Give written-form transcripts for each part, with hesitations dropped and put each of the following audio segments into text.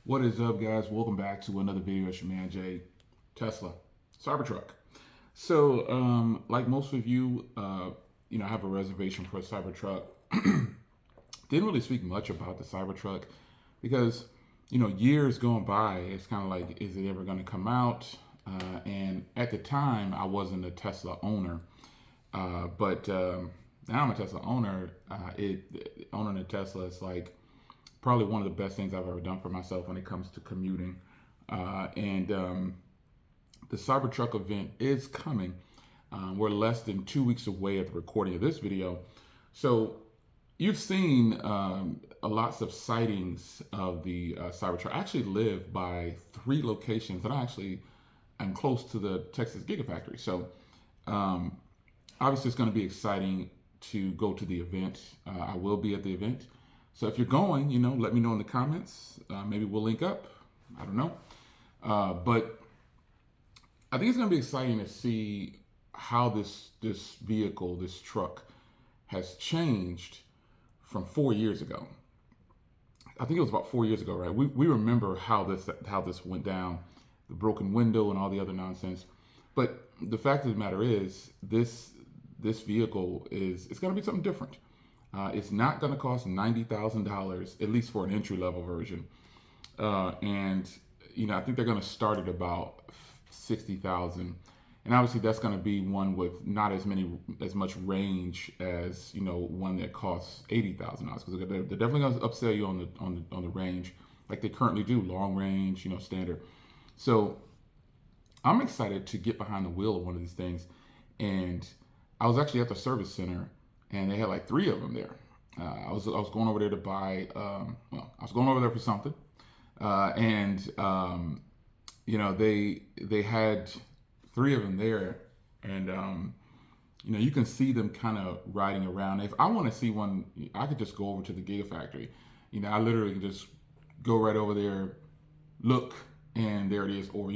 What is up, guys? Welcome back to another video. It's your man Jay. Tesla Cybertruck. Like most of you, I have a reservation for a Cybertruck. Didn't really speak much about the Cybertruck because, years going by, it's kind of like, is it ever going to come out? And at the time, I wasn't a Tesla owner, but now I'm a Tesla owner. Owning a Tesla is like probably one of the best things I've ever done for myself when it comes to commuting. And the Cybertruck event is coming. We're less than 2 weeks away at the recording of this video. So you've seen lots of sightings of the Cybertruck. I actually live by 3 locations, and I'm close to the Texas Gigafactory. So obviously it's going to be exciting to go to the event. I will be at the event. So if you're going, let me know in the comments. Maybe we'll link up. I don't know. But I think it's going to be exciting to see how this vehicle, this truck, has changed from 4 years ago. I think it was about 4 years ago, right? We remember how this went down, the broken window and all the other nonsense. But the fact of the matter is, this vehicle it's going to be something different. It's not going to cost $90,000, at least for an entry-level version. And I think they're going to start at about 60,000. And obviously that's going to be one with not as much range as, one that costs $80,000. Because they're definitely going to upsell you on the range, like they currently do, long range, standard. So I'm excited to get behind the wheel of one of these things. And I was actually at the service center, and they had like 3 of them there. I was going over there to buy. I was going over there for something, and they had 3 of them there, and you can see them kind of riding around. If I want to see one, I could just go over to the Gigafactory. I literally can just go right over there, look, and there it is. Or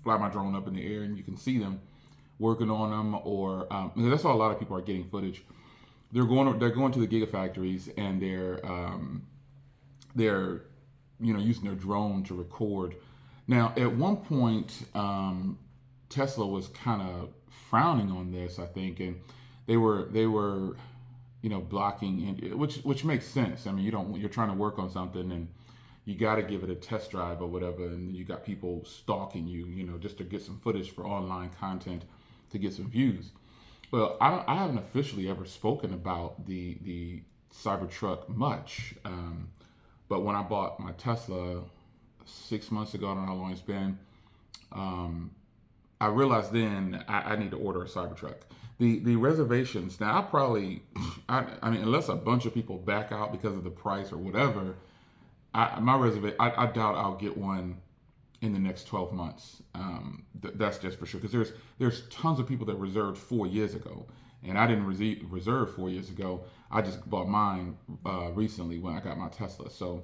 fly my drone up in the air, and you can see them working on them. Or that's how a lot of people are getting footage. They're going to the Gigafactories, and they're using their drone to record. Now, at one point, Tesla was kind of frowning on this, I think, and they were blocking, which makes sense. I mean, you're trying to work on something, and you got to give it a test drive or whatever, and you got people stalking you, just to get some footage for online content, to get some views. Well, I haven't officially ever spoken about the Cybertruck much, but when I bought my Tesla 6 months ago, I don't know how long it's been, I realized then I need to order a Cybertruck. The reservations, now I mean, unless a bunch of people back out because of the price or whatever, I doubt I'll get one in the next 12 months. That's just for sure. Because there's tons of people that reserved 4 years ago. And I didn't reserve 4 years ago. I just bought mine recently when I got my Tesla. So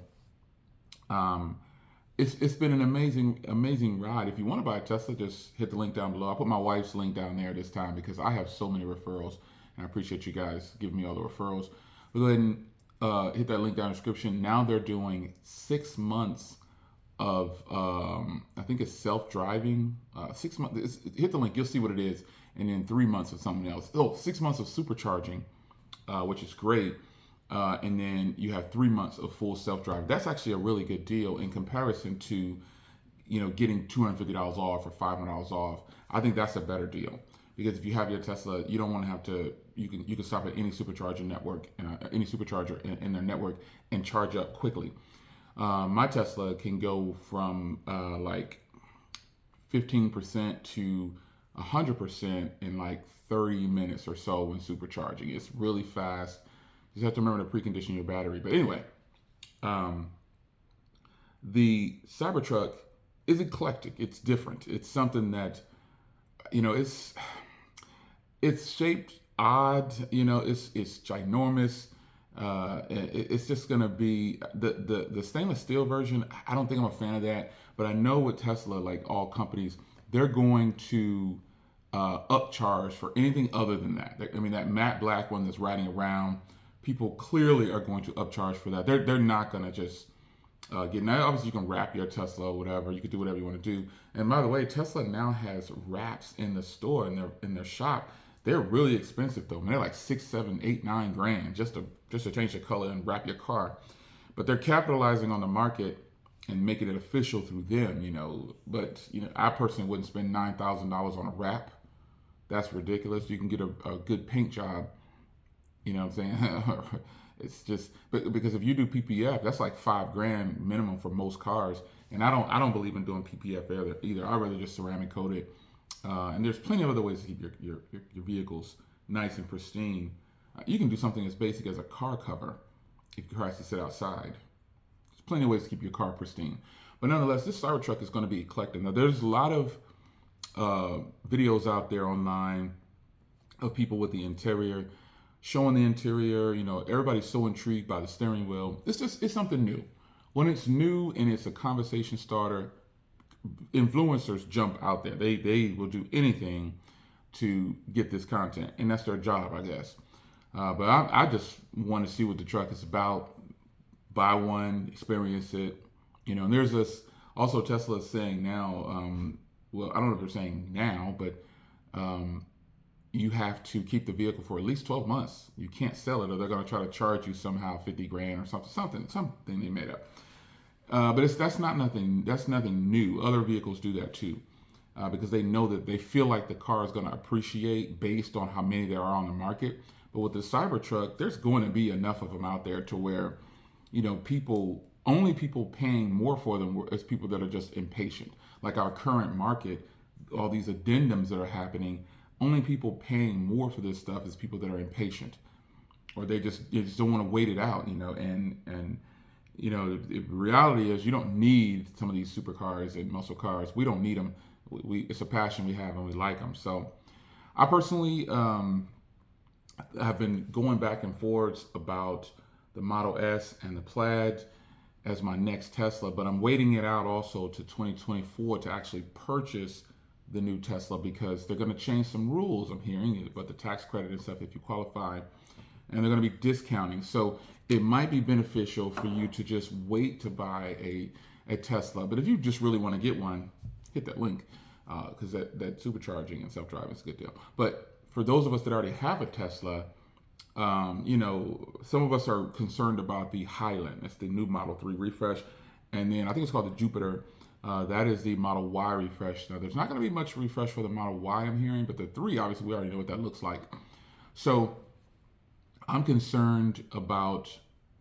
it's been an amazing ride. If you want to buy a Tesla, just hit the link down below. I'll put my wife's link down there this time because I have so many referrals. And I appreciate you guys giving me all the referrals. But go ahead and hit that link down in the description. Now they're doing 6 months of I think it's self-driving. 6 months. Hit the link, you'll see what it is, and then 3 months of something else. 6 months of supercharging, which is great, and then you have 3 months of full self-driving. That's actually a really good deal in comparison to getting $250 off or $500 off. I think that's a better deal because if you have your Tesla, you don't want to have to. You can stop at any supercharger network, any supercharger in their network, and charge up quickly. My Tesla can go from like 15% to 100% in like 30 minutes or so when supercharging. It's really fast. You just have to remember to precondition your battery. But anyway, the Cybertruck is eclectic. It's different. It's something that, it's shaped odd. It's ginormous. It's just going to be the stainless steel version. I don't think I'm a fan of that, but I know with Tesla, like all companies, they're going to upcharge for anything other than that. I mean, that matte black one that's riding around, people clearly are going to upcharge for that. They're not going to just Get now, obviously you can wrap your Tesla or whatever. You can do whatever you want to do. And by the way, Tesla now has wraps in the store in their shop. They're really expensive though. Man, they're like 6, 7, 8, 9 grand just to change the color and wrap your car. But they're capitalizing on the market and making it official through them. But I personally wouldn't spend $9,000 on a wrap. That's ridiculous. You can get a good paint job. You know what I'm saying? It's just, but because if you do PPF, that's like 5 grand minimum for most cars, and I don't believe in doing PPF either. I'd rather just ceramic coat it. And there's plenty of other ways to keep your vehicles nice and pristine. You can do something as basic as a car cover if your car has to sit outside. There's plenty of ways to keep your car pristine. But nonetheless, this Cybertruck is going to be eclectic. Now, there's a lot of videos out there online of people with the interior, showing the interior. Everybody's so intrigued by the steering wheel. It's something new. When it's new and it's a conversation starter, influencers jump out there. They will do anything to get this content, and that's their job, I guess. But I just want to see what the truck is about. Buy one, experience it. And there's this also Tesla is saying now. Well, I don't know if they're saying now, but you have to keep the vehicle for at least 12 months. You can't sell it, or they're going to try to charge you somehow 50 grand or something they made up. But that's nothing new. Other vehicles do that too, because they know that they feel like the car is going to appreciate based on how many there are on the market. But with the Cybertruck, there's going to be enough of them out there to where, people paying more for them is people that are just impatient. Like our current market, all these addendums that are happening, only people paying more for this stuff is people that are impatient, or they just don't want to wait it out, and the reality is you don't need some of these supercars and muscle cars. We don't need them. It's a passion we have and we like them. So I personally have been going back and forth about the Model S and the Plaid as my next Tesla, but I'm waiting it out also to 2024 to actually purchase the new Tesla, because they're going to change some rules. I'm hearing about the tax credit and stuff if you qualify, and they're going to be discounting. So it might be beneficial for you to just wait to buy a Tesla. But if you just really want to get one, hit that link, because that supercharging and self-driving is a good deal. But for those of us that already have a Tesla, some of us are concerned about the Highland. That's the new Model 3 refresh. And then I think it's called the Jupiter. That is the Model Y refresh. Now, there's not going to be much refresh for the Model Y, I'm hearing, but the 3, obviously, we already know what that looks like. So I'm concerned about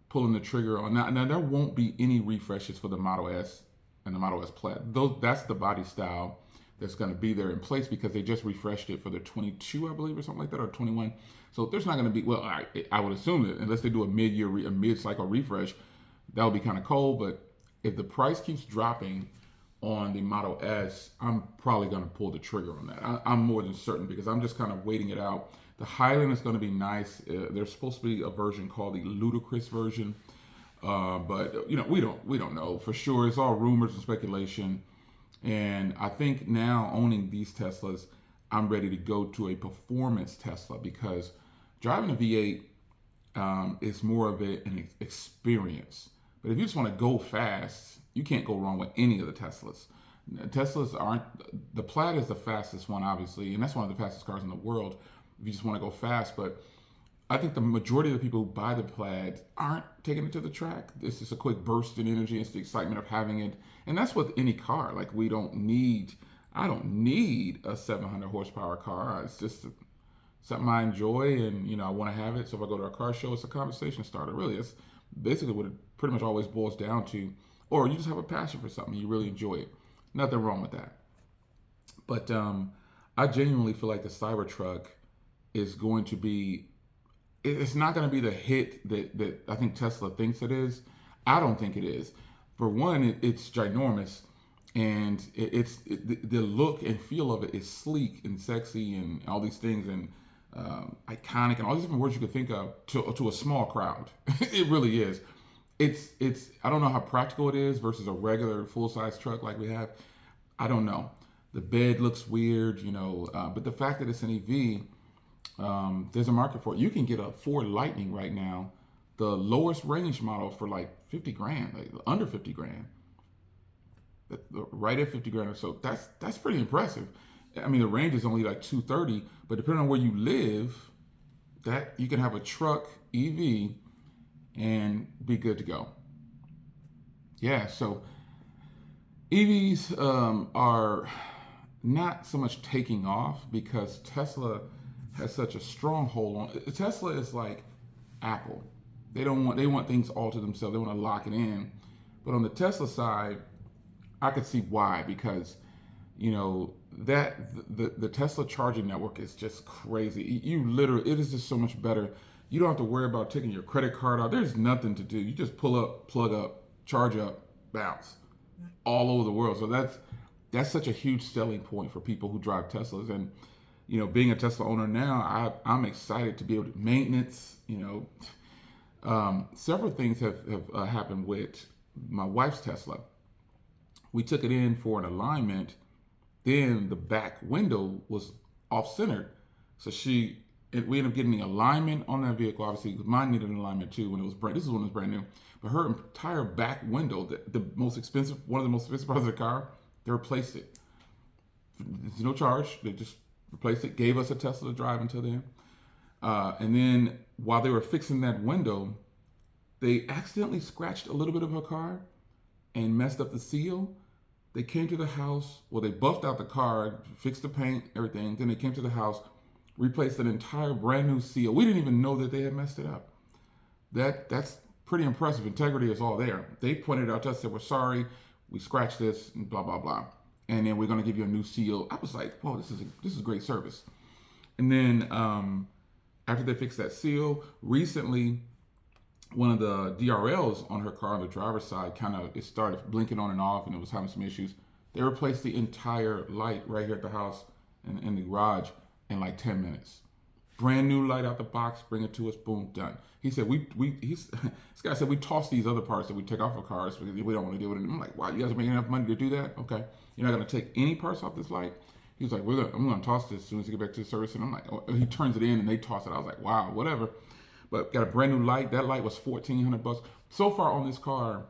pulling the trigger on that. Now, there won't be any refreshes for the Model S and the Model S Plaid. That's the body style that's going to be there in place, because they just refreshed it for the 22, I believe, or something like that, or 21. So there's not going to be, well, I would assume that unless they do a mid-cycle refresh, that would be kind of cold. But if the price keeps dropping on the Model S, I'm probably going to pull the trigger on that. I'm more than certain, because I'm just kind of waiting it out. The Highland is going to be nice. There's supposed to be a version called the ludicrous version, but we don't know for sure. It's all rumors and speculation. And I think now, owning these Teslas, I'm ready to go to a performance Tesla, because driving a V8 is more of an experience. But if you just want to go fast, you can't go wrong with any of the Teslas. Teslas aren't, the Plaid is the fastest one, obviously, and that's one of the fastest cars in the world if you just want to go fast. But I think the majority of the people who buy the Plaid aren't taking it to the track. It's just a quick burst in energy. It's the excitement of having it. And that's with any car. Like, I don't need a 700 horsepower car. It's just something I enjoy, and, I want to have it. So if I go to a car show, it's a conversation starter. Really, it's basically what it pretty much always boils down to. Or you just have a passion for something. You really enjoy it. Nothing wrong with that. But I genuinely feel like the Cybertruck is going to be, it's not going to be the hit that I think Tesla thinks it is. I don't think it is. For one, it's ginormous, and the look and feel of it is sleek and sexy and all these things, and iconic, and all these different words you could think of to a small crowd. It really is. It's I don't know how practical it is versus a regular full-size truck like we have. I don't know. The bed looks weird, but the fact that it's an EV, there's a market for it. You can get a Ford Lightning right now the lowest range model for like 50 grand, like under 50 grand, right at 50 grand or so. That's pretty impressive. I mean, the range is only like 230, but depending on where you live, that you can have a truck EV and be good to go. Yeah, so EVs are not so much taking off because Tesla has such a stronghold on. Tesla is like Apple. They want things all to themselves. They want to lock it in. But on the Tesla side, I could see why, because that the Tesla charging network is just crazy. It is just so much better. You don't have to worry about taking your credit card out. There's nothing to do. You just pull up, plug up, charge up, bounce, all over the world. So that's such a huge selling point for people who drive Teslas. And being a Tesla owner now, I'm excited to be able to maintenance. Several things have happened with my wife's Tesla. We took it in for an alignment. Then the back window was off-centered. So we ended up getting the alignment on that vehicle, obviously, because mine needed an alignment too when it was this is when it was brand new. But her entire back window, one of the most expensive parts of the car, they replaced it. There's no charge. They just replaced it, gave us a Tesla to drive until then. And then while they were fixing that window, they accidentally scratched a little bit of her car and messed up the seal. They came to the house. Well, they buffed out the car, fixed the paint, everything. Then they came to the house, replaced an entire brand new seal. We didn't even know that they had messed it up. That's pretty impressive. Integrity is all there. They pointed it out to us, said, "We're sorry, we scratched this, and blah blah blah, and then we're gonna give you a new seal." I was like, "Whoa, this is great service." And then after they fixed that seal, recently, one of the DRLs on her car on the driver's side it started blinking on and off, and it was having some issues. They replaced the entire light right here at the house in the garage in like 10 minutes. Brand new light out the box, bring it to us, boom, done. He said this guy said we toss these other parts that we take off of cars because we don't want to deal with it. And I'm like, wow, you guys are making enough money to do that? Okay, you're not gonna take any parts off this light? He was like, I'm gonna toss this as soon as we get back to the service. And I'm like, oh, he turns it in and they toss it. I was like, wow, whatever. But got a brand new light. That light was $1,400. So far on this car,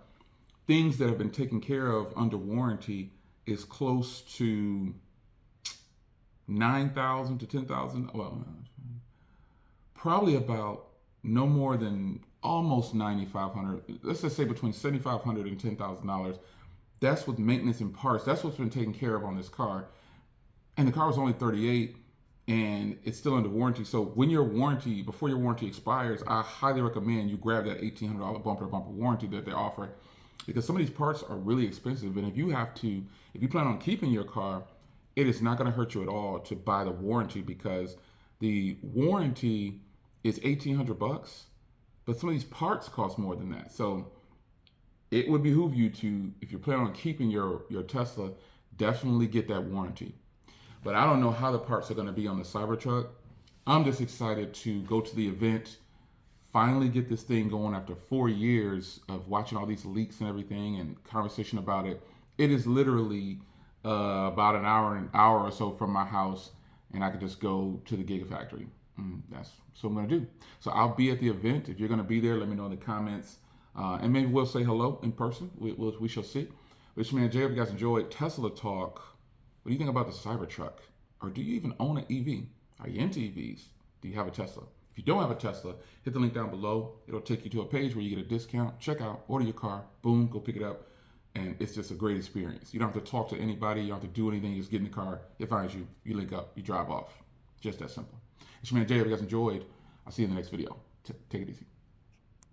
things that have been taken care of under warranty is close to $9,000 to $10,000. Well, probably about no more than almost $9,500. Let's just say between $7,500 and $10,000. That's with maintenance and parts. That's what's been taken care of on this car. And the car was only 38. And it's still under warranty. So before your warranty expires, I highly recommend you grab that $1,800 bumper-to-bumper warranty that they offer, because some of these parts are really expensive. And if you plan on keeping your car, it is not going to hurt you at all to buy the warranty, because the warranty is $1,800, but some of these parts cost more than that. So it would behoove you to, if you're planning on keeping your Tesla, definitely get that warranty. But I don't know how the parts are going to be on the Cybertruck. I'm just excited to go to the event, finally get this thing going after 4 years of watching all these leaks and everything and conversation about it. It is literally about an hour or so from my house, and I could just go to the Gigafactory. That's what I'm going to do. So I'll be at the event. If you're going to be there, let me know in the comments. And maybe we'll say hello in person. We shall see. But it's your man Jay. If you guys enjoyed Tesla Talk, what do you think about the Cybertruck? Or do you even own an EV? Are you into EVs? Do you have a Tesla? If you don't have a Tesla, hit the link down below. It'll take you to a page where you get a discount. Check out, order your car, boom, go pick it up. And it's just a great experience. You don't have to talk to anybody. You don't have to do anything. You just get in the car. It finds you. You link up. You drive off. Just that simple. It's your man Jay. If you guys enjoyed, I'll see you in the next video. Take it easy.